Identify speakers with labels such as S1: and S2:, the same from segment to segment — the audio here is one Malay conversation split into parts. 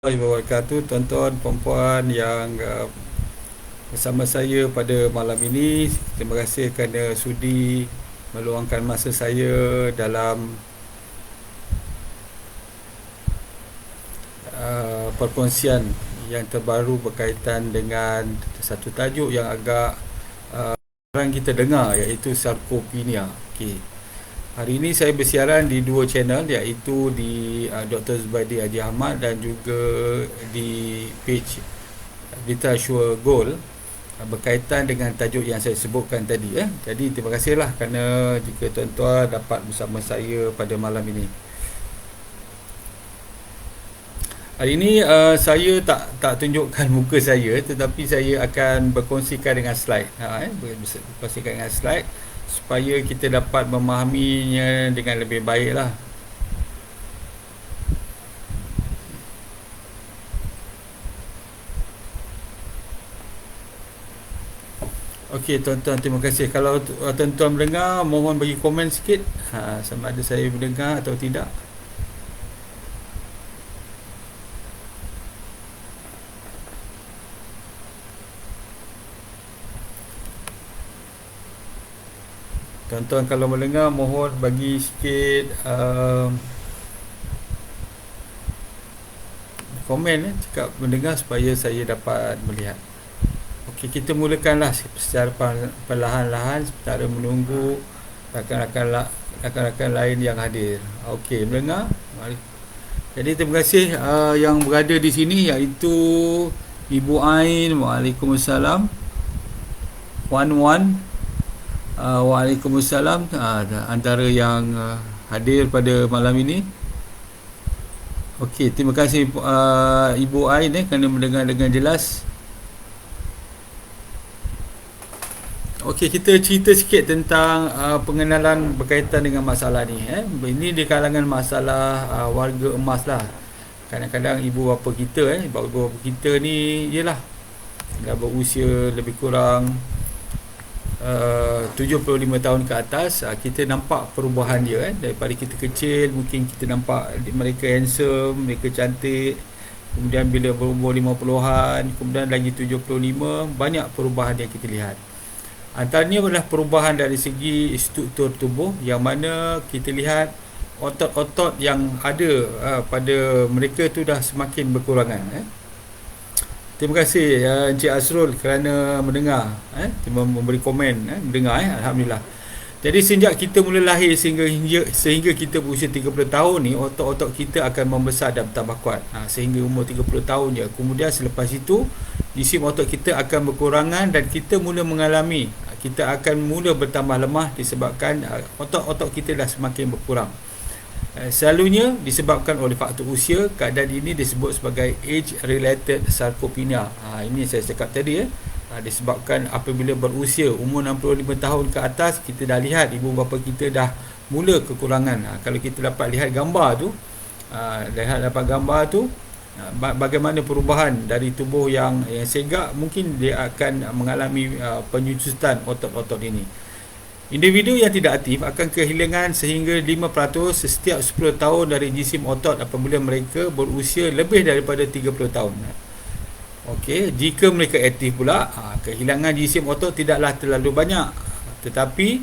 S1: Warahmatullahi wabarakatuh, tuan-tuan, puan-puan yang bersama saya pada malam ini. Terima kasih kerana sudi meluangkan masa saya dalam perkongsian yang terbaru berkaitan dengan satu tajuk yang agak jarang kita dengar, iaitu sarkopenia. Okey. Hari ini saya bersiaran di dua channel, iaitu di Dr. Zubaidi Haji Ahmad dan juga di page Vita Sure Goal berkaitan dengan tajuk yang saya sebutkan tadi. Jadi terima kasihlah kerana jika tuan-tuan dapat bersama saya pada malam ini. Hari ini saya tak tunjukkan muka saya, tetapi saya akan berkongsikan dengan slide. Berkongsikan dengan slide supaya kita dapat memahaminya dengan lebih baiklah. Okey tuan-tuan, terima kasih. Kalau tuan-tuan mendengar, mohon bagi komen sikit sama ada saya mendengar atau tidak. Tuan-tuan kalau mendengar, mohon bagi sikit komen, cakap mendengar supaya saya dapat melihat. Okey, kita mulakanlah secara perlahan-lahan sementara menunggu rakan-rakan lain yang hadir. Okey, mendengar? Jadi terima kasih yang berada di sini, iaitu Ibu Ain, Waalaikumsalam. Wan Wan, Waalaikumsalam, antara yang hadir pada malam ini. Okey, terima kasih Ibu Ain kerana mendengar dengan jelas. Okey, kita cerita sikit tentang pengenalan berkaitan dengan masalah ni. Ini di kalangan masalah warga emas lah. Kadang-kadang ibu bapa kita, ibu bapa kita ni ialah dah berusia lebih kurang 75 tahun ke atas. Kita nampak perubahan dia, daripada kita kecil mungkin kita nampak mereka handsome, mereka cantik. Kemudian bila berumur 50-an, kemudian lagi 75, banyak perubahan yang kita lihat. Antaranya adalah perubahan dari segi struktur tubuh, yang mana kita lihat otot-otot yang ada pada mereka tu dah semakin berkurangan. Terima kasih Encik Asrul kerana mendengar, memberi komen, mendengar. Alhamdulillah. Jadi sejak kita mula lahir sehingga kita berusia 30 tahun ni, otot-otot kita akan membesar dan bertambah kuat sehingga umur 30 tahun je. Kemudian selepas itu jisim otot kita akan berkurangan dan kita akan mula bertambah lemah disebabkan otot-otot kita dah semakin berkurang. Selalunya disebabkan oleh faktor usia. Keadaan ini disebut sebagai age related sarcopenia. Ini saya cakap tadi, disebabkan apabila berusia umur 65 tahun ke atas, kita dah lihat ibu bapa kita dah mula kekurangan. Kalau kita dapat lihat gambar tu, bagaimana perubahan dari tubuh yang segak, mungkin dia akan mengalami penyusutan otot-otot ini. Individu yang tidak aktif akan kehilangan sehingga 5% setiap 10 tahun dari jisim otot apabila mereka berusia lebih daripada 30 tahun. Okey, jika mereka aktif pula, kehilangan jisim otot tidaklah terlalu banyak, tetapi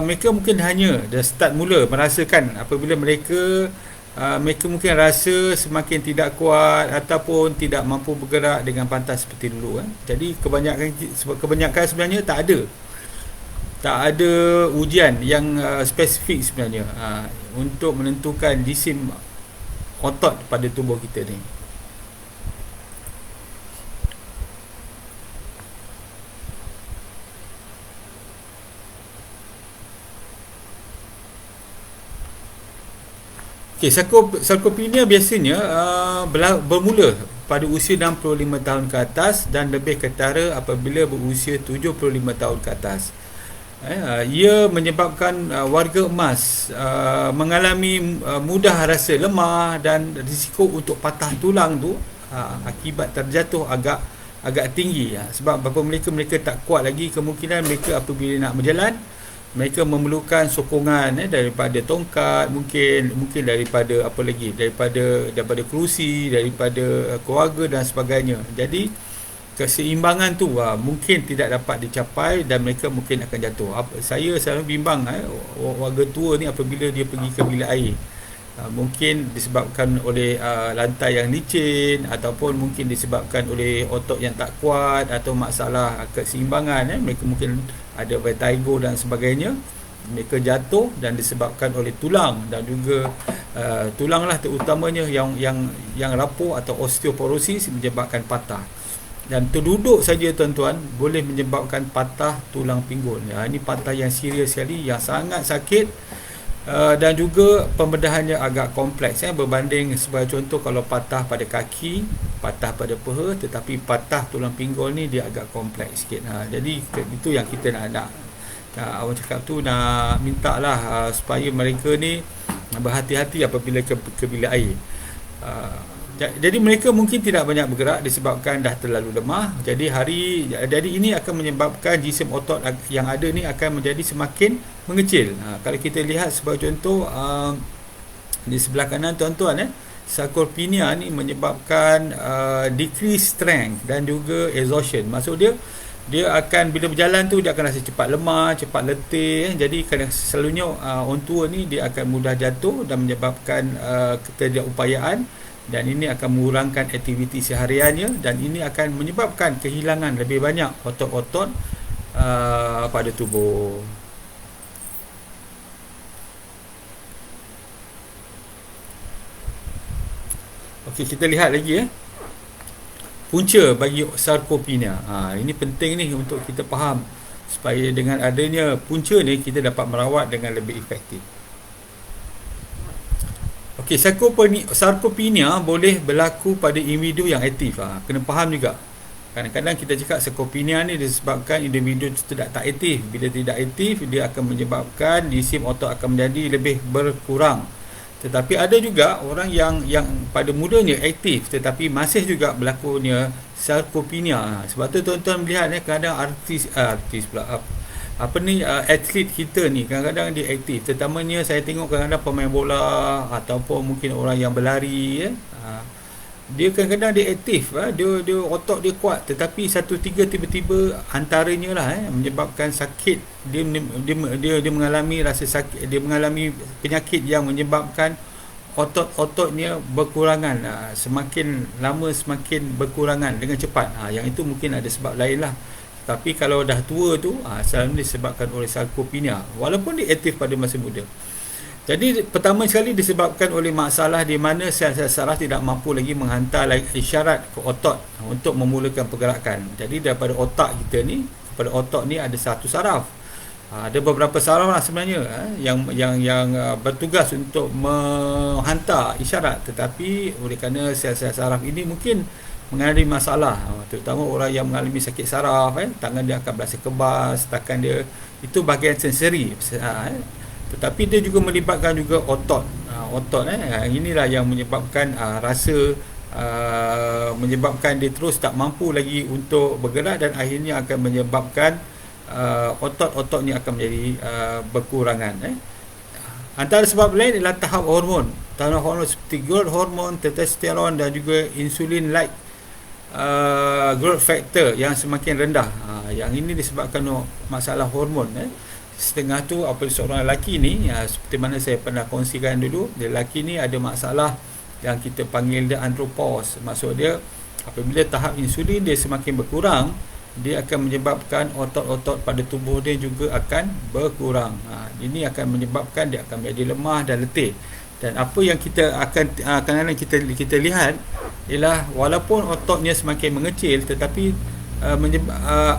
S1: mereka mungkin hanya dah start mula merasakan apabila mereka mungkin rasa semakin tidak kuat ataupun tidak mampu bergerak dengan pantas seperti dulu. Jadi kebanyakan sebenarnya tak ada ujian yang spesifik sebenarnya untuk menentukan jisim otot pada tubuh kita ni. Okay, sarkopenia biasanya bermula pada usia 65 tahun ke atas dan lebih ketara apabila berusia 75 tahun ke atas. Ia menyebabkan warga emas mengalami mudah rasa lemah dan risiko untuk patah tulang tu akibat terjatuh agak tinggi, sebab bapa mereka tak kuat lagi. Kemungkinan mereka apabila nak berjalan mereka memerlukan sokongan daripada tongkat, mungkin daripada apa lagi, daripada kerusi, daripada keluarga dan sebagainya. Jadi keseimbangan tu mungkin tidak dapat dicapai dan mereka mungkin akan jatuh. Saya selalu bimbang warga tua ni apabila dia pergi ke bilik air, mungkin disebabkan oleh lantai yang licin, ataupun mungkin disebabkan oleh otot yang tak kuat, atau masalah keseimbangan, mereka mungkin ada vertigo dan sebagainya, mereka jatuh dan disebabkan oleh tulang dan juga tulang lah terutamanya yang rapuh atau osteoporosis menyebabkan patah. Dan terduduk saja tuan-tuan boleh menyebabkan patah tulang pinggul. Ini patah yang serius sekali, yang sangat sakit, dan juga pembedahannya agak kompleks berbanding sebagai contoh kalau patah pada kaki, patah pada peha, tetapi patah tulang pinggul ni dia agak kompleks sikit. Jadi itu yang kita nak awak cakap tu, nak minta lah supaya mereka ni berhati-hati apabila ke bilik air. Jadi mereka mungkin tidak banyak bergerak disebabkan dah terlalu lemah. Jadi ini akan menyebabkan jisim otot yang ada ni akan menjadi semakin mengecil. Kalau kita lihat sebagai contoh di sebelah kanan tuan-tuan, sarcopenia ni menyebabkan decreased strength dan juga exhaustion. Maksud dia akan bila berjalan tu dia akan rasa cepat lemah, cepat letih. Jadi selalunya orang tua ni dia akan mudah jatuh dan menyebabkan ketidakupayaan, dan ini akan mengurangkan aktiviti sehariannya, dan ini akan menyebabkan kehilangan lebih banyak otot-otot pada tubuh. Okey, kita lihat lagi punca bagi sarcopenia. Ini penting ni untuk kita faham, supaya dengan adanya punca ni kita dapat merawat dengan lebih efektif. Okey, sarcopenia boleh berlaku pada individu yang aktif. Kena faham juga. Kadang-kadang kita cakap sarcopenia ni disebabkan individu itu tak aktif. Bila tidak aktif, dia akan menyebabkan jisim otot akan menjadi lebih berkurang. Tetapi ada juga orang yang pada mudanya aktif tetapi masih juga berlakunya sarcopenia. Sebab tu tuan-tuan melihat kadang artis pula atlet kita ni kadang-kadang dia aktif. Terutamanya saya tengok kadang-kadang pemain bola ataupun mungkin orang yang berlari dia kadang-kadang dia aktif, dia otot dia kuat, tetapi satu tiga tiba-tiba antaranya lah menyebabkan sakit, dia mengalami rasa sakit, dia mengalami penyakit yang menyebabkan otot-ototnya berkurangan, semakin lama semakin berkurangan dengan cepat. Yang itu mungkin ada sebab lain lah. Tapi kalau dah tua tu selalu disebabkan oleh sarcopenia walaupun dia aktif pada masa muda. Jadi pertama sekali disebabkan oleh masalah di mana sel-sel saraf tidak mampu lagi menghantar isyarat ke otot untuk memulakan pergerakan. Jadi daripada otak kita ni kepada otot ni ada satu saraf. Ada beberapa saraf lah sebenarnya yang bertugas untuk menghantar isyarat, tetapi oleh kerana sel-sel saraf ini mungkin mengalami masalah, terutama orang yang mengalami sakit saraf, tangan dia akan berasa kebas, takan dia itu bahagian sensori, tetapi dia juga melibatkan juga otot. Inilah yang menyebabkan rasa, menyebabkan dia terus tak mampu lagi untuk bergerak, dan akhirnya akan menyebabkan otot-otot ni akan menjadi berkurangan. Antara sebab lain adalah tahap hormon seperti growth hormone, testosteron dan juga insulin-like growth factor yang semakin rendah. Yang ini disebabkan masalah hormon. Setengah tu apabila seorang lelaki ni, seperti mana saya pernah kongsikan dulu, lelaki ni ada masalah yang kita panggil dia andropause. Maksud dia apabila tahap insulin dia semakin berkurang, dia akan menyebabkan otot-otot pada tubuh dia juga akan berkurang. Ini akan menyebabkan dia akan menjadi lemah dan letih. Dan apa yang kita akan kita lihat ialah walaupun ototnya semakin mengecil, tetapi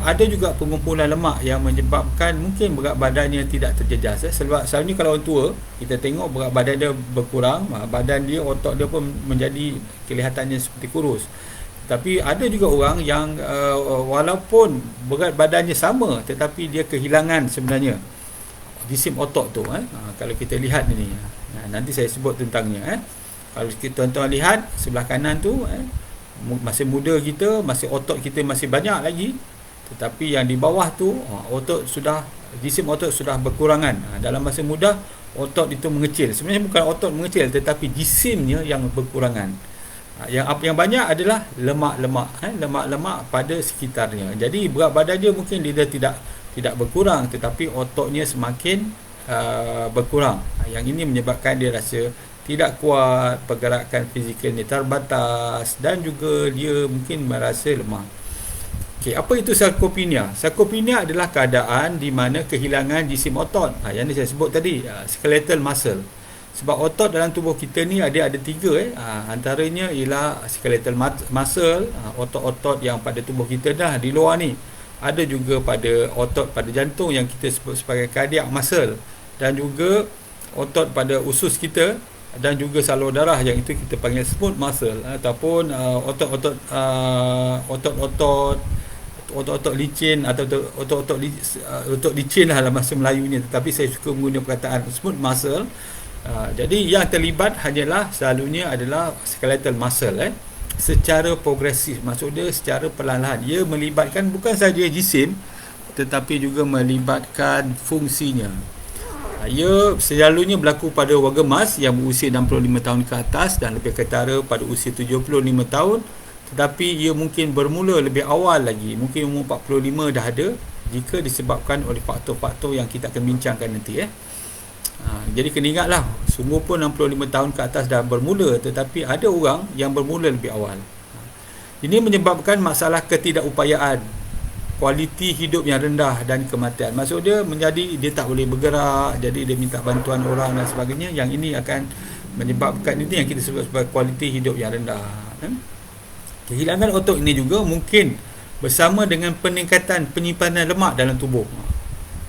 S1: ada juga pengumpulan lemak yang menyebabkan mungkin berat badannya tidak terjejas. Sebab selalunya kalau orang tua kita tengok berat badan dia berkurang, badan dia, otot dia pun menjadi kelihatannya seperti kurus. Tapi ada juga orang yang walaupun berat badannya sama, tetapi dia kehilangan sebenarnya jisim otot tu. Kalau kita lihat ini, nanti saya sebut tentangnya. Kalau tuan-tuan lihat sebelah kanan tu, masa muda kita, masih otot kita masih banyak lagi, tetapi yang di bawah tu otot sudah jisim otot sudah berkurangan. Dalam masa muda otot itu mengecil. Sebenarnya bukan otot mengecil, tetapi jisimnya yang berkurangan. Yang banyak adalah lemak-lemak, lemak-lemak pada sekitarnya. Jadi berat badan dia mungkin dia tidak berkurang, tetapi ototnya semakin berkurang. Yang ini menyebabkan dia rasa tidak kuat, pergerakan fizikal ni terbatas, dan juga dia mungkin merasa lemah. Okey, apa itu sarkopenia? Sarkopenia adalah keadaan di mana kehilangan jisim otot. Yang ni saya sebut tadi, skeletal muscle. Sebab otot dalam tubuh kita ni ada tiga. Antaranya ialah skeletal muscle, otot-otot yang pada tubuh kita dah di luar ni. Ada juga pada otot pada jantung yang kita sebut sebagai cardiac muscle, dan juga otot pada usus kita, dan juga salur darah yang itu kita panggil smooth muscle, ataupun otot-otot licin, atau otot licin lah dalam bahasa Melayunya, tetapi saya suka menggunakan perkataan smooth muscle. Jadi yang terlibat hanyalah selalunya adalah skeletal muscle secara progresif, maksudnya secara perlahan-lahan. Ia melibatkan bukan saja jisim, tetapi juga melibatkan fungsinya. Ia selalunya berlaku pada warga emas yang berusia 65 tahun ke atas dan lebih ketara pada usia 75 tahun, tetapi ia mungkin bermula lebih awal lagi, mungkin umur 45 dah ada, jika disebabkan oleh faktor-faktor yang kita akan bincangkan nanti. Jadi kena ingatlah, sungguh pun 65 tahun ke atas dah bermula, tetapi ada orang yang bermula lebih awal. Ini menyebabkan masalah ketidakupayaan, kualiti hidup yang rendah, dan kematian. Maksud dia menjadi dia tak boleh bergerak, jadi dia minta bantuan orang dan sebagainya. Yang ini akan menyebabkan ini yang kita sebut sebagai kualiti hidup yang rendah. Kehilangan otot ini juga mungkin bersama dengan peningkatan penyimpanan lemak dalam tubuh.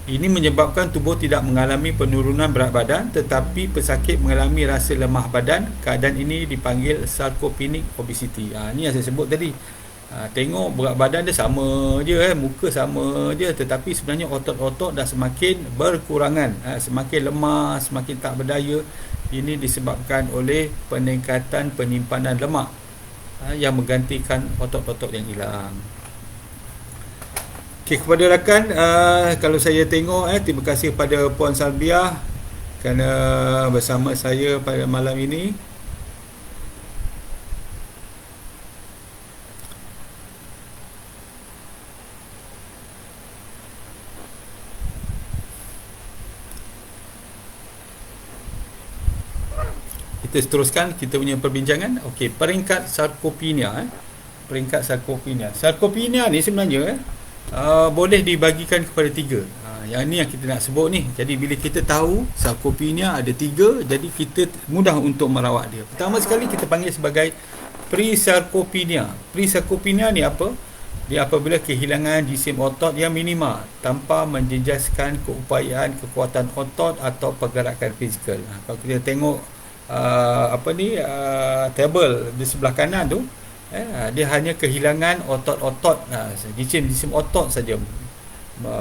S1: Ini menyebabkan tubuh tidak mengalami penurunan berat badan, tetapi pesakit mengalami rasa lemah badan. Keadaan ini dipanggil sarcopenic obesity. Ini yang saya sebut tadi. Tengok berat badan dia sama je, muka sama je, tetapi sebenarnya otot-otot dah semakin berkurangan, semakin lemah, semakin tak berdaya. Ini disebabkan oleh peningkatan penyimpanan lemak yang menggantikan otot-otot yang hilang. Okey, kepada rakan, kalau saya tengok, terima kasih kepada Puan Salbiah kerana bersama saya pada malam ini. Kita teruskan kita punya perbincangan. Okey, peringkat sarkopenia. Peringkat sarkopenia. Sarkopenia ni sebenarnya boleh dibagikan kepada tiga. Yang ni yang kita nak sebut ni. Jadi bila kita tahu sarkopenia ada tiga, jadi kita mudah untuk merawat dia. Pertama sekali kita panggil sebagai pre-sarkopenia. Pre-sarkopenia ni apa? Dia apabila kehilangan jisim otot yang minima tanpa menjejaskan keupayaan kekuatan otot atau pergerakan fizikal. Kalau kita tengok table di sebelah kanan tu, dia hanya kehilangan otot-otot, jisim otot saja,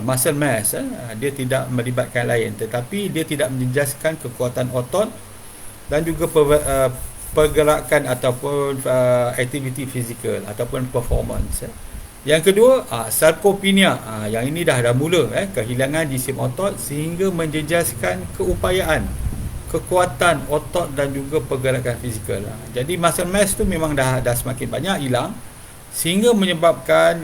S1: muscle mass, dia tidak melibatkan lain, tetapi dia tidak menjejaskan kekuatan otot dan juga pergerakan ataupun aktiviti fizikal ataupun performance. Yang kedua, sarkopenia. Yang ini dah mula, kehilangan jisim otot sehingga menjejaskan keupayaan kekuatan otot dan juga pergerakan fizikal. Jadi muscle mass tu memang dah semakin banyak hilang, sehingga menyebabkan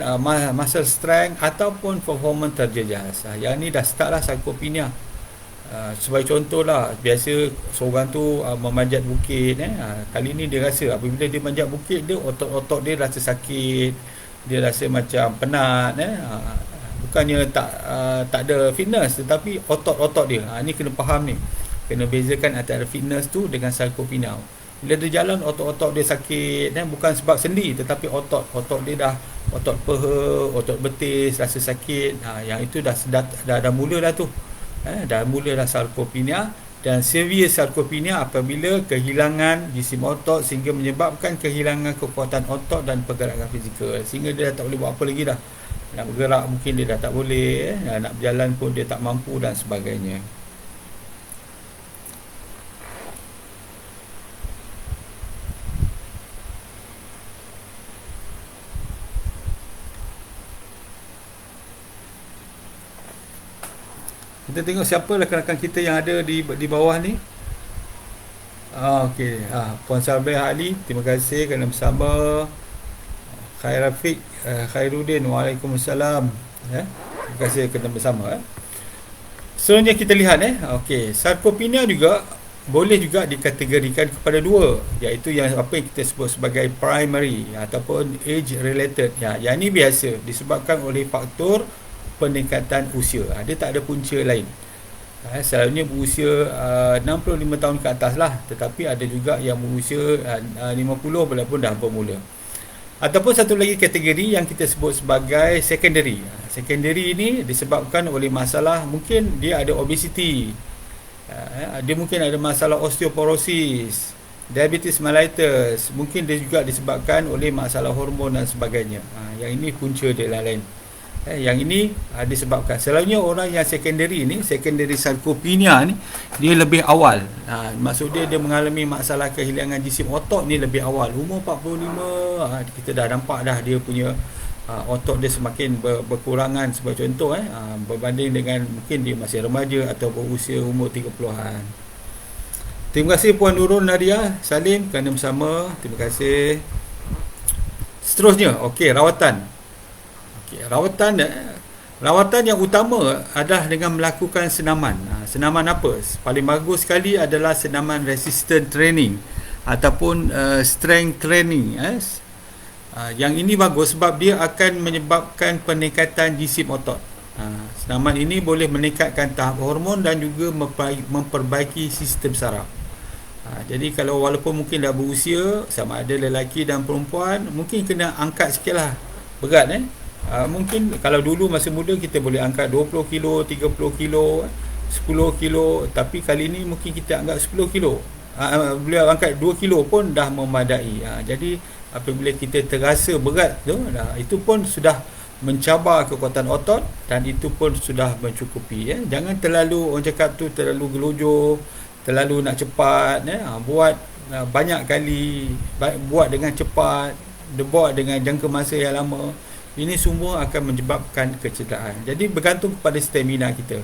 S1: muscle strength ataupun performance terjejas. Yang ni dah start lah sarkopenia. Sebagai contoh lah, biasa seorang tu memanjat bukit, kali ni dia rasa apabila dia manjat bukit, dia otot-otot dia rasa sakit, dia rasa macam penat, bukannya tak ada fitness, tetapi otot-otot dia, ni kena faham ni, kena bezakan antara fitness tu dengan sarkopenia. Bila dia jalan, otot-otot dia sakit, bukan sebab sendi, tetapi otot dia dah, otot peha, otot betis rasa sakit. Yang itu dah mula dah tu, dah mula dah sarkopenia. Dan severe sarkopenia apabila kehilangan jisim otot sehingga menyebabkan kehilangan kekuatan otot dan pergerakan fizikal, sehingga dia dah tak boleh buat apa lagi dah. Nak bergerak mungkin dia dah tak boleh, nak berjalan pun dia tak mampu dan sebagainya. Kita tengok siapa rakan-rakan kita yang ada di bawah ni. Okey. Puan Sabri Ali, terima kasih kerana bersama. Khair Rafiq, Khairuddin, Waalaikumsalam. Terima kasih kerana bersama. Selanjutnya kita lihat okey, sarkopenia juga boleh juga dikategorikan kepada dua, iaitu yang apa yang kita sebut sebagai primary ataupun age related. Yang ini biasa disebabkan oleh faktor peningkatan usia. Dia tak ada punca lain. Selalunya berusia 65 tahun ke atas lah, tetapi ada juga yang berusia 50 walaupun dah bermula. Ataupun satu lagi kategori yang kita sebut sebagai secondary. Secondary ini disebabkan oleh masalah, mungkin dia ada obesity, dia mungkin ada masalah osteoporosis, diabetes mellitus, mungkin dia juga disebabkan oleh masalah hormon dan sebagainya. Yang ini punca dia lain. Yang ini disebabkan selalunya orang yang secondary ni, secondary sarkopenia ni, dia lebih awal. Maksud dia mengalami masalah kehilangan jisim otot ni lebih awal. Umur 45, kita dah nampak dah dia punya otot dia semakin berkurangan sebagai contoh berbanding dengan mungkin dia masih remaja atau berusia umur 30-an. Terima kasih Puan Nurul Nadia Salim kerana bersama. Terima kasih. Seterusnya, okey, rawatan. Rawatan yang utama adalah dengan melakukan senaman. Senaman apa? Paling bagus sekali adalah senaman resistance training ataupun strength training. Yang ini bagus sebab dia akan menyebabkan peningkatan jisim otot. Senaman ini boleh meningkatkan tahap hormon dan juga memperbaiki sistem saraf. Jadi kalau walaupun mungkin dah berusia, sama ada lelaki dan perempuan, mungkin kena angkat sikit lah berat. Mungkin kalau dulu masa muda kita boleh angkat 20 kilo, 30 kilo, 10 kilo, tapi kali ni mungkin kita angkat 10 kilo. Boleh angkat 2 kilo pun dah memadai. Jadi apabila kita terasa berat tu, itu pun sudah mencabar kekuatan otot dan itu pun sudah mencukupi. Jangan terlalu, orang cakap tu, terlalu gelojoh, terlalu nak cepat. Buat banyak kali, buat dengan cepat, buat dengan jangka masa yang lama. Ini semua akan menyebabkan kecederaan. Jadi bergantung kepada stamina kita.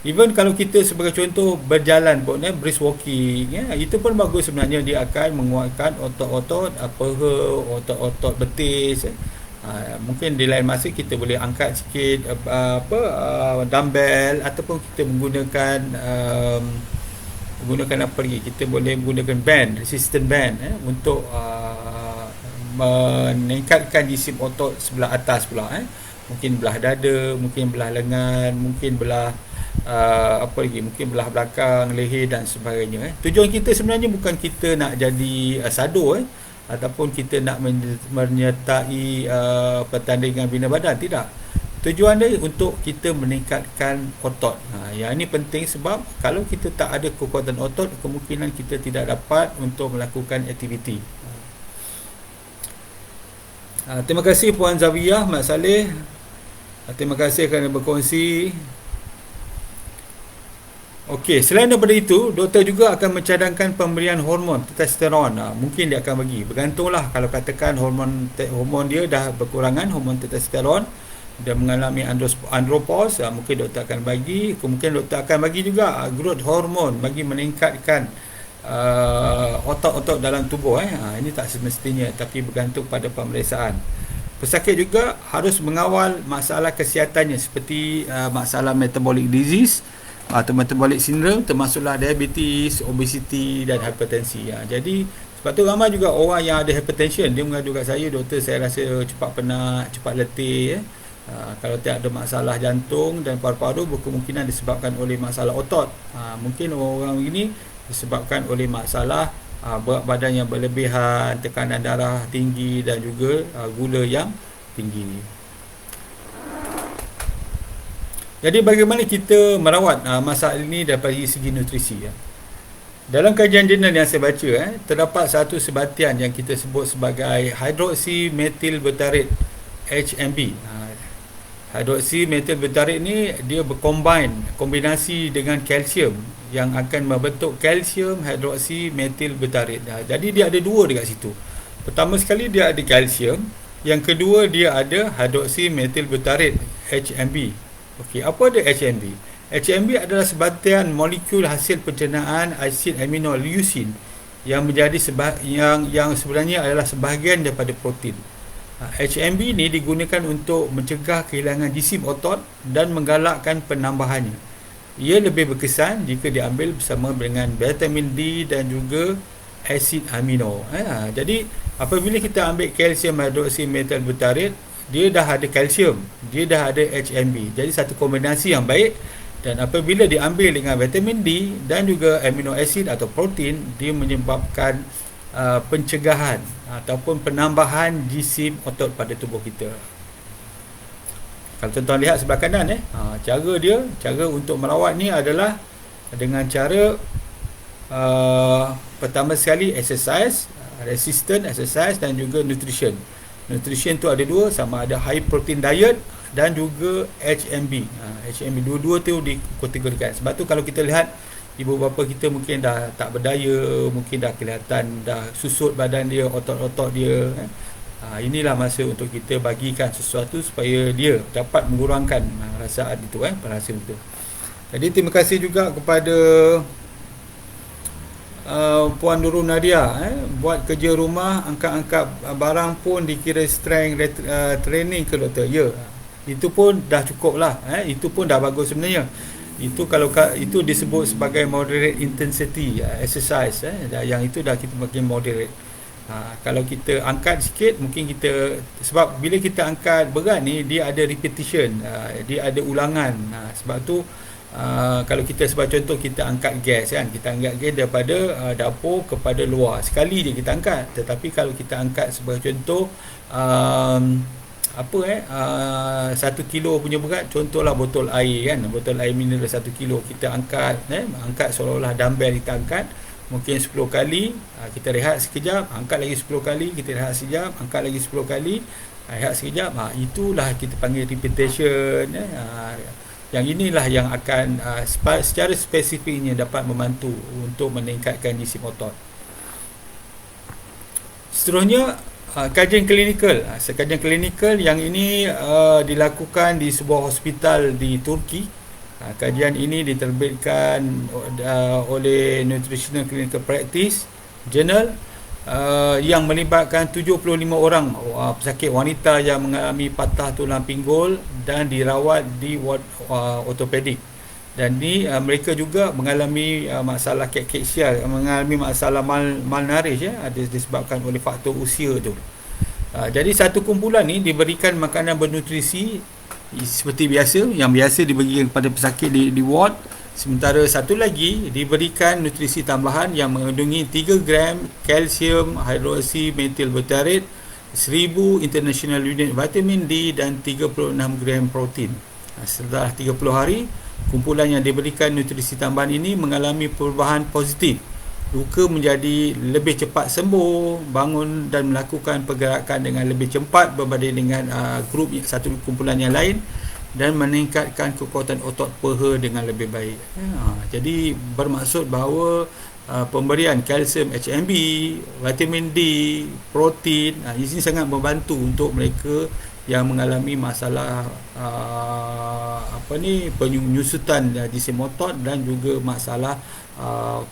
S1: Even kalau kita sebagai contoh berjalan pun, brisk walking, itu pun bagus sebenarnya. Dia akan menguatkan otot-otot otot-otot betis. Mungkin di lain masa kita boleh angkat sikit dumbbell, ataupun kita menggunakan apa lagi? Kita boleh menggunakan band, resistance band untuk meningkatkan jisim otot sebelah atas pula. Mungkin belah dada, mungkin belah lengan, mungkin belah mungkin belah belakang, leher dan sebagainya. Tujuan kita sebenarnya bukan kita nak jadi sado ataupun kita nak menyertai pertandingan bina badan, tidak. Tujuan dia untuk kita meningkatkan otot. Yang ini penting sebab kalau kita tak ada kekuatan otot, kemungkinan kita tidak dapat untuk melakukan aktiviti. Terima kasih Puan Zawiyah, Mak Saleh. Terima kasih kerana berkongsi. Okey, selain daripada itu, doktor juga akan mencadangkan pemberian hormon testosteron. Mungkin dia akan bagi. Bergantunglah kalau katakan hormon dia dah berkurangan, hormon testosteron, dia mengalami andropause, mungkin doktor akan bagi. Kemungkinan doktor akan bagi juga growth hormon bagi meningkatkan otot-otot dalam tubuh. Ini tak semestinya, tapi bergantung pada pemeriksaan. Pesakit juga harus mengawal masalah kesihatannya seperti masalah metabolic disease atau metabolic syndrome, termasuklah diabetes, obesity dan hipertensi. Jadi sebab tu ramai juga orang yang ada hypertension, dia mengadu kat saya, doktor, saya rasa cepat penat, cepat letih. Kalau tidak ada masalah jantung dan paru-paru, berkemungkinan disebabkan oleh masalah otot. Mungkin orang-orang ini disebabkan oleh masalah berat badan yang berlebihan, tekanan darah tinggi dan juga gula yang tinggi. Jadi bagaimana kita merawat masalah ini dari segi nutrisi? Dalam kajian jurnal yang saya baca, terdapat satu sebatian yang kita sebut sebagai hydroxymethyl butyrate, HMB. Hydroxymethyl butyrate ni dia kombinasi dengan kalsium yang akan membentuk kalsium hydroxymethyl butyrate. Jadi dia ada dua dekat situ. Pertama sekali dia ada kalsium, yang kedua dia ada hydroxymethyl butyrate, HMB. Okey, apa dia HMB? HMB adalah sebahagian molekul hasil pencernaan asid amino leucine yang menjadi yang sebenarnya adalah sebahagian daripada protein. HMB ni digunakan untuk mencegah kehilangan jisim otot dan menggalakkan penambahannya. Ia lebih berkesan jika diambil bersama dengan vitamin D dan juga asid amino. Jadi apabila kita ambil kalsium hidroksimetil butarit, dia dah ada kalsium, dia dah ada HMB. Jadi satu kombinasi yang baik, dan apabila diambil dengan vitamin D dan juga amino acid atau protein, dia menyebabkan pencegahan ataupun penambahan jisim otot pada tubuh kita. Kalau tuan-tuan lihat sebelah kanan cara untuk merawat ni adalah dengan cara pertama sekali exercise, resistant exercise dan juga nutrition. Nutrition tu ada dua, sama ada high protein diet dan juga HMB. HMB dua-dua tu dikategorikan. Sebab tu kalau kita lihat ibu bapa kita mungkin dah tak berdaya, mungkin dah kelihatan dah susut badan dia, otot-otot dia. Inilah masa untuk kita bagikan sesuatu supaya dia dapat mengurangkan rasaan itu, perasaan itu. Jadi terima kasih juga kepada Puan Nurul Nadia, buat kerja rumah, angkat-angkat barang pun dikira strength training ke doktor. Ya, itu pun dah cukup lah, itu pun dah bagus sebenarnya. Itu kalau itu disebut sebagai moderate intensity exercise, yang itu dah kita makin moderate. Kalau kita angkat sikit, mungkin kita, sebab bila kita angkat berat ni, dia ada repetition, dia ada ulangan. Sebab tu kalau kita sebagai contoh, kita angkat gas kan, kita angkat gas daripada dapur kepada luar, sekali je kita angkat. Tetapi kalau kita angkat sebagai contoh 1 kilo punya berat, contohlah botol air kan, botol air mineral 1 kilo, kita angkat angkat seolah-olah dumbbell kita angkat, mungkin 10 kali, kita rehat sekejap, angkat lagi 10 kali, kita rehat sekejap, angkat lagi 10 kali, rehat sekejap. Itulah kita panggil repetition. Yang inilah yang akan secara spesifiknya dapat membantu untuk meningkatkan jisim otot. Seterusnya, kajian klinikal. Kajian klinikal yang ini dilakukan di sebuah hospital di Turki. Kajian ini diterbitkan oleh Nutritional Clinical Practice Journal, yang melibatkan 75 orang pesakit wanita yang mengalami patah tulang pinggul dan dirawat di ward ortopedik. Dan ni mereka juga mengalami masalah cachexia, mengalami masalah malnourished, disebabkan oleh faktor usia tu. Jadi satu kumpulan ni diberikan makanan bernutrisi seperti biasa, yang biasa diberikan kepada pesakit di ward. Sementara satu lagi diberikan nutrisi tambahan yang mengandungi 3 gram kalsium hidroksimetil butarit, 1000 international unit vitamin D dan 36 gram protein. Setelah 30 hari, kumpulan yang diberikan nutrisi tambahan ini mengalami perubahan positif. Luka menjadi lebih cepat sembuh, bangun dan melakukan pergerakan dengan lebih cepat berbanding dengan grup satu kumpulan yang lain, dan meningkatkan kekuatan otot peha dengan lebih baik. Jadi bermaksud bahawa pemberian kalsium HMB, vitamin D, protein, ini sangat membantu untuk mereka yang mengalami masalah penyusutan jisim otot dan juga masalah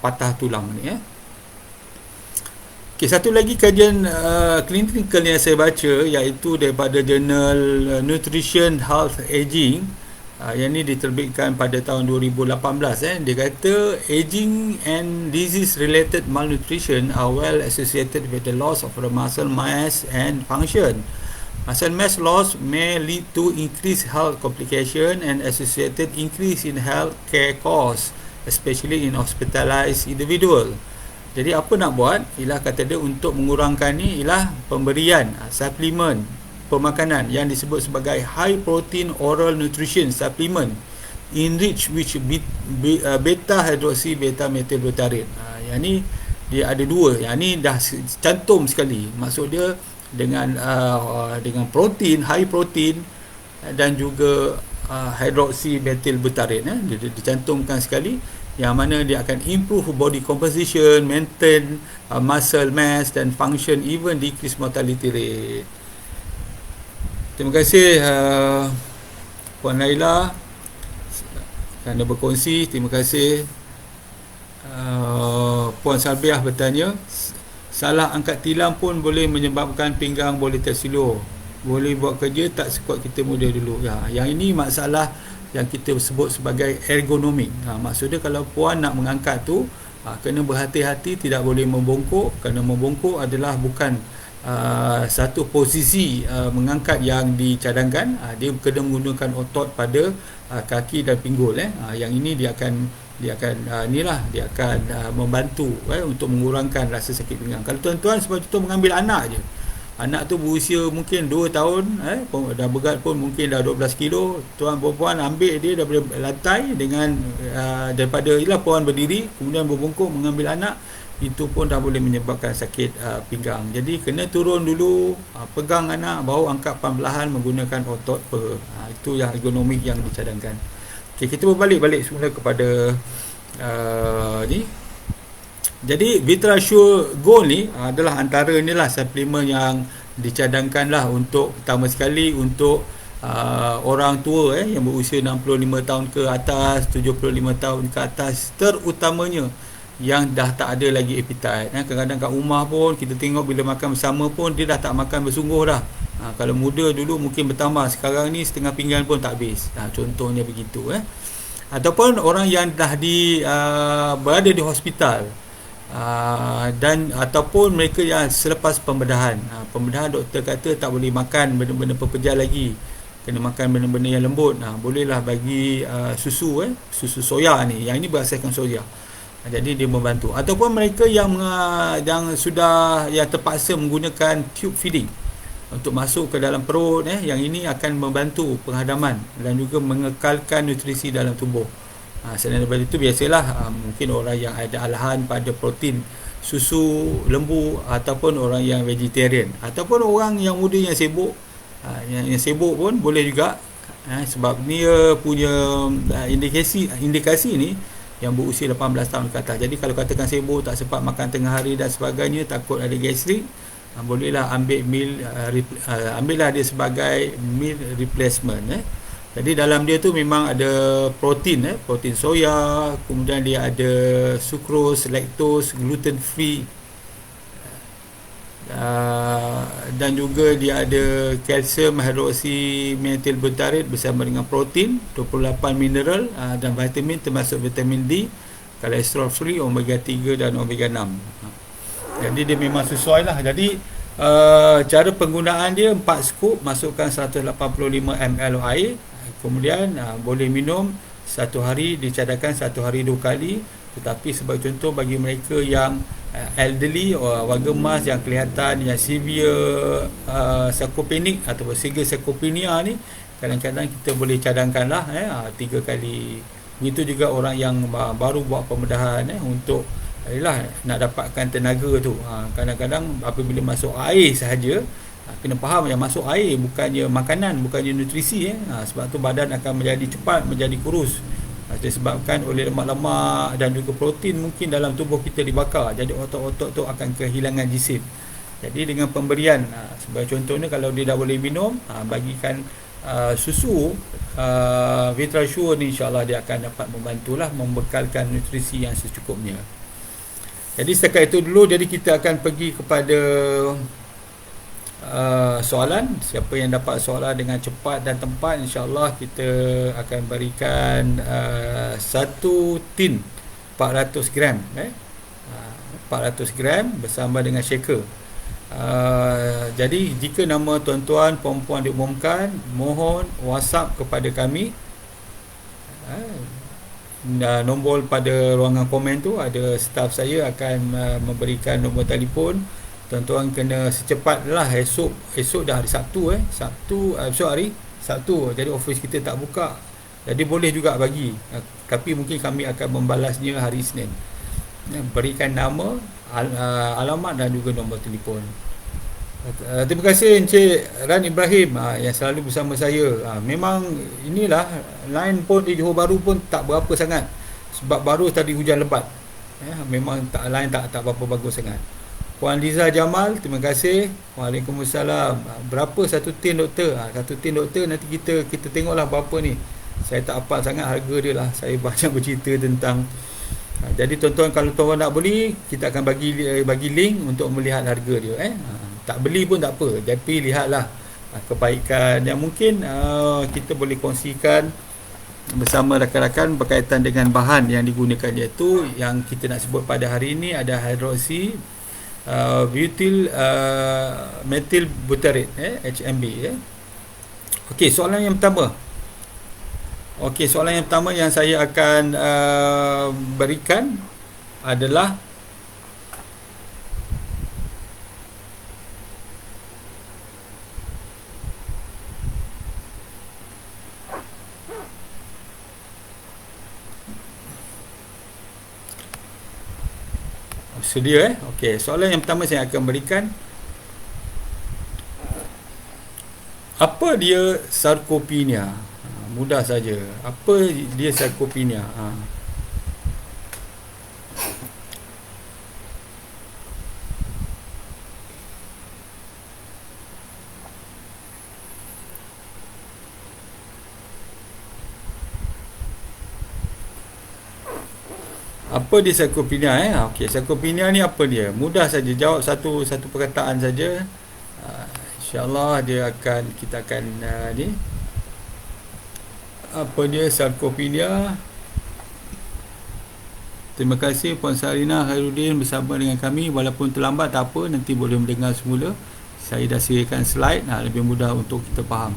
S1: patah tulang ni. Okay, satu lagi kajian klinikal yang saya baca, iaitu daripada jurnal Nutrition Health Aging, yang ini diterbitkan pada tahun 2018. Dia kata aging and disease related malnutrition are well associated with the loss of the muscle mass and function. Muscle mass loss may lead to increased health complication and associated increase in health care costs, especially in hospitalized individual. Jadi apa nak buat, ialah kata dia untuk mengurangkan ni, ialah pemberian suplemen pemakanan yang disebut sebagai high protein oral nutrition supplement enriched with beta hydroxy beta methyl butarit. Yang ni dia ada dua, yang ni dah cantum sekali. Maksud dia dengan protein, high protein dan juga hydroxy methyl butarit, dia dicantumkan sekali, yang mana dia akan improve body composition, maintain muscle mass dan function, even decrease mortality rate. Terima kasih Puan Laila. kerana berkongsi. Terima kasih. Puan Salbiah bertanya, salah angkat tilam pun boleh menyebabkan pinggang boleh tersilur. Boleh buat kerja tak sekuat kita muda dulu. Ya, yang ini masalah yang kita sebut sebagai ergonomik. Maksudnya kalau puan nak mengangkat tu, kena berhati-hati, tidak boleh membongkok. Kerana membongkok adalah bukan satu posisi mengangkat yang dicadangkan. Dia kena menggunakan otot pada kaki dan pinggul. Yang ini dia akan dia akan membantu untuk mengurangkan rasa sakit pinggang. Kalau tuan-tuan sebab contoh mengambil anak je, anak tu berusia mungkin 2 tahun, dah berat pun mungkin dah 12 kilo, tuan perempuan ambil dia daripada lantai dengan daripada puan berdiri kemudian berbongkok mengambil anak, itu pun dah boleh menyebabkan sakit pinggang. Jadi kena turun dulu, pegang anak, baru angkat perlahan menggunakan otot itu yang ergonomik yang dicadangkan. Okay, kita berbalik semula kepada ni. Jadi VitraSure Gold ni adalah antara inilah suplemen yang dicadangkan lah untuk, pertama sekali untuk orang tua yang berusia 65 tahun ke atas, 75 tahun ke atas, terutamanya yang dah tak ada lagi appetite. Kadang-kadang kat rumah pun kita tengok bila makan bersama pun dia dah tak makan bersungguh dah. Kalau muda dulu mungkin bertambah, sekarang ni setengah pinggan pun tak habis. Contohnya begitu. Ataupun orang yang dah berada di hospital, dan ataupun mereka yang selepas pembedahan. Pembedahan doktor kata tak boleh makan benda-benda pepejal lagi, kena makan benda-benda yang lembut. Bolehlah bagi susu soya ni, yang ini berasaskan soya. Jadi dia membantu. Ataupun mereka yang sudah terpaksa menggunakan tube feeding untuk masuk ke dalam perut, yang ini akan membantu penghadaman dan juga mengekalkan nutrisi dalam tubuh. Selain daripada itu, biasalah mungkin orang yang ada alahan pada protein, susu, lembu, ataupun orang yang vegetarian, ataupun orang yang muda yang sibuk. Yang sibuk pun boleh juga, sebab dia punya indikasi ni yang berusia 18 tahun ke atas. Jadi kalau katakan sibuk, tak sempat makan tengah hari dan sebagainya, takut ada gastrik, bolehlah ambil meal, ambillah dia sebagai meal replacement. Jadi dalam dia tu memang ada protein, protein soya, kemudian dia ada sucrose, lactose, gluten free, dan juga dia ada kalsium hydroxymethyl butyrate bersama dengan protein, 28 mineral dan vitamin termasuk vitamin D, kolesterol free, omega 3 dan omega 6. Jadi dia memang sesuai lah. Jadi cara penggunaan dia 4 scoop, masukkan 185 ml air, kemudian boleh minum satu hari, dicadangkan satu hari 2 kali. Tetapi sebagai contoh bagi mereka yang elderly, warga emas yang kelihatan yang severe sarcopenic atau severe sarcopenia ni, kadang-kadang kita boleh cadangkanlah 3 kali. Begitu juga orang yang baru buat pembedahan untuk nak dapatkan tenaga tu. Kadang-kadang apabila masuk air sahaja, kena faham yang masuk air bukannya makanan, bukannya nutrisi. Sebab tu badan akan cepat menjadi kurus, disebabkan oleh lemak-lemak dan juga protein mungkin dalam tubuh kita dibakar. Jadi otot-otot tu akan kehilangan jisim. Jadi dengan pemberian, sebagai contohnya kalau dia dah boleh minum, bagikan susu VitraSure ni, insyaAllah dia akan dapat membantulah membekalkan nutrisi yang secukupnya. Jadi setakat itu dulu. Jadi kita akan pergi kepada soalan. Siapa yang dapat soalan dengan cepat dan tempat, insyaAllah kita akan berikan satu tin 400 gram 400 gram bersama dengan shaker. Jadi jika nama tuan-tuan puan-puan diumumkan, mohon WhatsApp kepada kami. Nombor pada ruangan komen tu ada, staff saya akan memberikan nombor telefon. Tuan-tuan kena secepatlah. Esok dah hari Sabtu, esok hari Sabtu, jadi office kita tak buka. Jadi boleh juga bagi, tapi mungkin kami akan membalasnya hari Isnin. Berikan nama, alamat dan juga nombor telefon. Terima kasih Encik Ran Ibrahim yang selalu bersama saya. Memang inilah line pun di Johor Bahru pun tak berapa sangat, sebab baru tadi hujan lebat. Memang line tak berapa bagus sangat. Puan Liza Jamal, terima kasih. Waalaikumsalam. Berapa satu tin doktor? Satu tin doktor nanti kita tengoklah berapa ni. Saya tak hafal sangat harga dia lah. Saya banyak bercerita tentang jadi tuan-tuan, kalau tuan nak beli, kita akan bagi link untuk melihat harga dia. Tak beli pun tak apa, tapi lihatlah kebaikan yang mungkin kita boleh kongsikan bersama rakan-rakan berkaitan dengan bahan yang digunakan, iaitu yang kita nak sebut pada hari ini ada hidroksi butyl methyl butyrate, HMB. Okey, soalan yang pertama. Soalan yang pertama yang saya akan berikan adalah sedia. Soalan yang pertama saya akan berikan, apa dia sarkopenia? Mudah saja. Apa dia sarkopenia? Apa dia sarkopenia? Sarkopenia ni apa dia? Mudah saja, jawab satu perkataan saja. InsyaAllah kita akan ni. Apa dia sarkopenia? Terima kasih Puan Sarina Khairuddin bersama dengan kami. Walaupun terlambat tak apa, nanti boleh mendengar semula. Saya dah sediakan slide, lebih mudah untuk kita faham.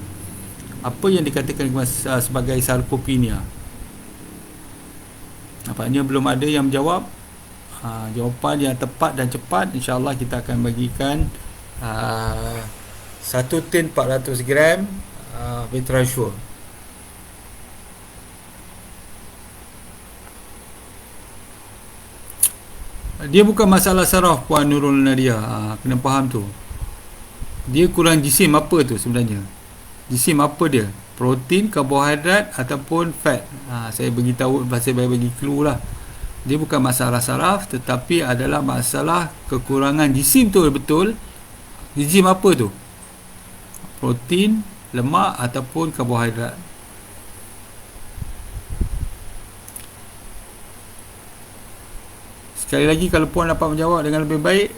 S1: Apa yang dikatakan sebagai sarkopenia? Nampaknya belum ada yang menjawab. Jawapan yang tepat dan cepat, insyaAllah kita akan bagikan 1 tin 400 gram Vitrasure. Dia bukan masalah saraf, Puan Nurul Nadia. Kena faham tu. Dia kurang jisim apa tu sebenarnya? Jisim apa dia? Protein, karbohidrat ataupun fat? Saya beritahu, saya bagi clue lah. Dia bukan masalah saraf, tetapi adalah masalah kekurangan jisim tu betul. Jisim apa tu? Protein, lemak ataupun karbohidrat. Sekali lagi, kalau Puan dapat menjawab dengan lebih baik.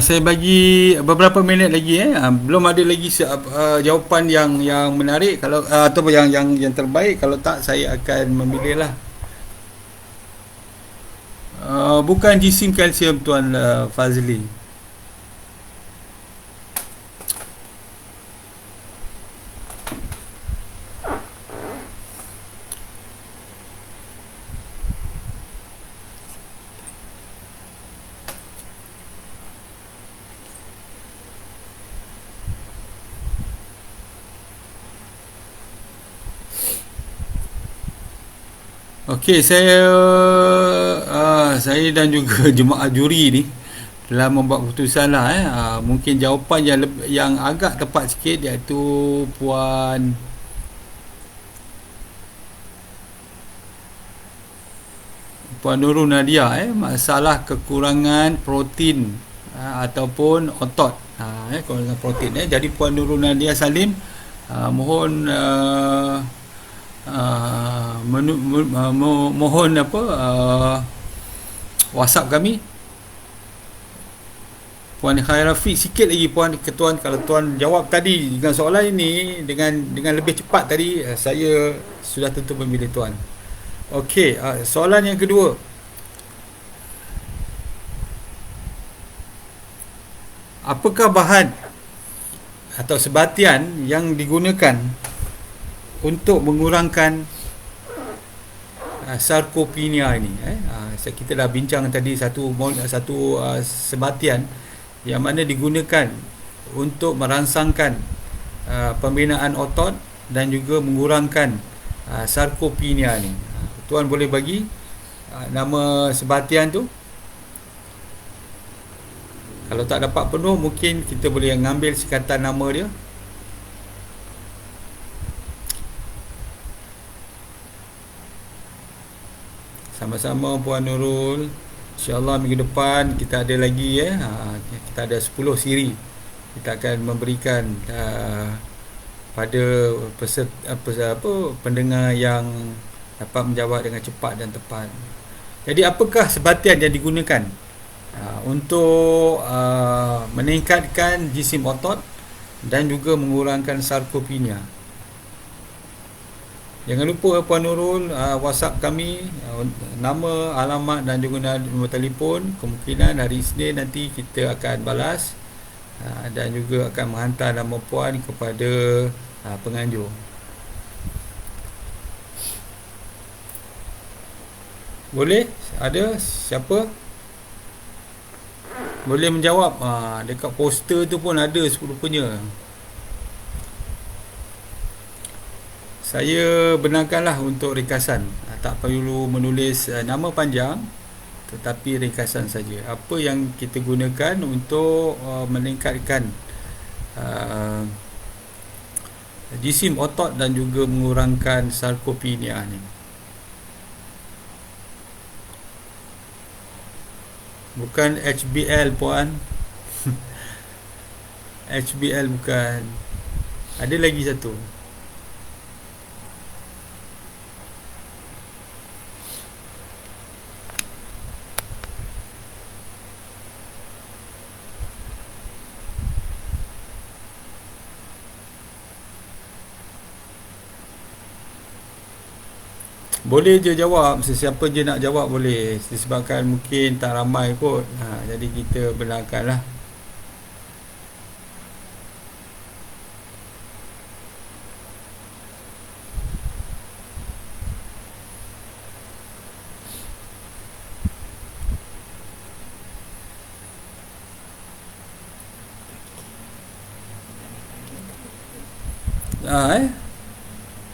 S1: Saya bagi beberapa minit lagi. Belum ada lagi jawapan yang menarik, kalau atau yang terbaik. Kalau tak, saya akan memilih lah. Bukan jisim kalsium, Tuan Fazli. Okey, saya dan juga jemaah juri ni telah membuat keputusan lah. Mungkin jawapan yang agak tepat sikit, iaitu Puan Nurul Nadia. Masalah kekurangan protein ataupun otot, kekurangan protein. Jadi Puan Nurul Nadia Salim, mohon mohon WhatsApp kami, Puan Khairafi. Sikit lagi Puan ke Tuan, kalau Tuan jawab tadi dengan soalan ini dengan lebih cepat tadi, saya sudah tentu memilih Tuan. Okey, soalan yang kedua. Apakah bahan atau sebatian yang digunakan untuk mengurangkan sarkopenia ini? Kita dah bincang tadi satu sebatian yang mana digunakan untuk merangsangkan pembinaan otot dan juga mengurangkan sarkopenia ni. Tuan boleh bagi nama sebatian tu. Kalau tak dapat penuh, mungkin kita boleh mengambil sikatan nama dia. Sama-sama Puan Nurul. InsyaAllah minggu depan kita ada lagi kita ada 10 siri. Kita akan memberikan pada pendengar yang dapat menjawab dengan cepat dan tepat. Jadi apakah sebatian yang digunakan untuk meningkatkan jisim otot dan juga mengurangkan sarkopenia? Jangan lupa Puan Nurul, WhatsApp kami, nama, alamat dan juga nombor telefon. Kemungkinan hari Isnin nanti kita akan balas dan juga akan menghantar nama Puan kepada penganjur. Boleh? Ada siapa? Boleh menjawab. Dekat poster tu pun ada rupanya. Saya benarkanlah untuk ringkasan. Tak perlu menulis nama panjang, tetapi ringkasan saja. Apa yang kita gunakan untuk meningkatkan jisim otot dan juga mengurangkan sarkopenia ni. Bukan HBL Puan. HBL bukan. Ada lagi satu. Boleh je jawab, sesiapa je nak jawab boleh. Disebabkan mungkin tak ramai kot, jadi kita benarkanlah.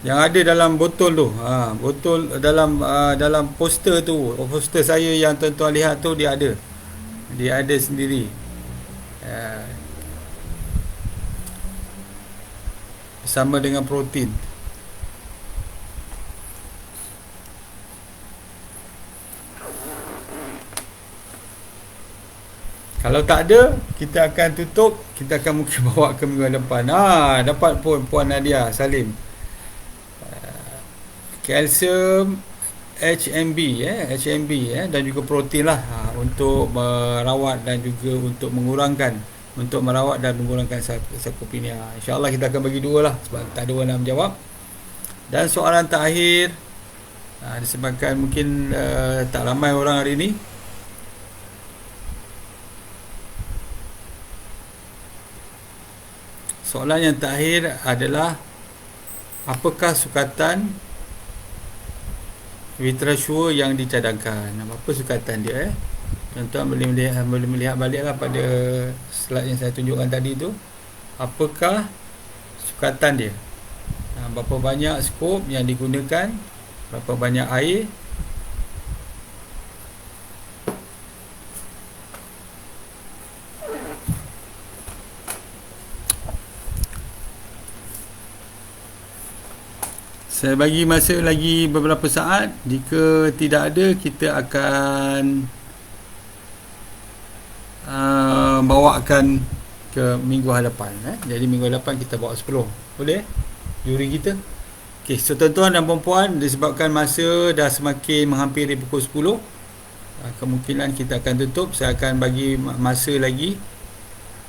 S1: Yang ada dalam botol tu, botol dalam poster tu, poster saya yang tuan-tuan lihat tu, dia ada sendiri. Bersama dengan protein. Kalau tak ada, kita akan tutup. Kita akan mungkin bawa ke minggu depan. Dapat pun Puan Nadia Salim. Kalsium HMB dan juga protein lah, untuk merawat dan juga untuk merawat dan mengurangkan sarkopenia. InsyaAllah kita akan bagi dua lah, sebab tak ada orang nak menjawab. Dan soalan terakhir, disebabkan mungkin tak ramai orang hari ini. Soalan yang terakhir adalah, apakah sukatan Vitrasua yang dicadangkan? Apa sukatan dia? Tuan-tuan boleh melihat baliklah pada slide yang saya tunjukkan tadi tu. Apakah sukatan dia? Berapa banyak skop yang digunakan? Berapa banyak air? Saya bagi masa lagi beberapa saat. Jika tidak ada, kita akan bawakan ke minggu hadapan. Jadi minggu hadapan kita bawa 10. Boleh? Juri kita. Okey, so tuan-tuan dan puan-puan, disebabkan masa dah semakin menghampiri pukul 10, kemungkinan kita akan tutup. Saya akan bagi masa lagi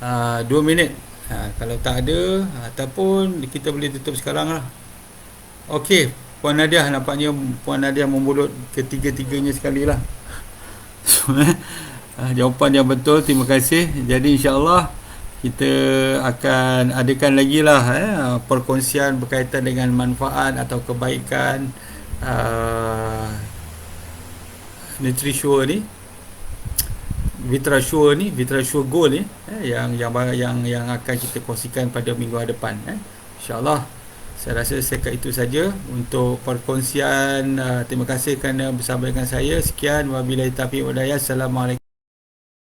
S1: 2 minit. Kalau tak ada, ataupun kita boleh tutup sekarang lah. Okey, Puan Nadia, nampaknya Puan Nadia membulut ketiga-tiganya sekali lah. Jawapan yang betul, terima kasih. Jadi insyaAllah kita akan adakan lagi lah perkongsian berkaitan dengan manfaat atau kebaikan Nutrisure ni. Vitrasure ni, Vitrasure Gold ni, yang akan kita kongsikan pada minggu depan, insyaallah. Saya rasa sekat itu saja untuk perkongsian. Terima kasih kerana bersama dengan saya. Sekian, wabillahi taufiq wal hidayah. Assalamualaikum.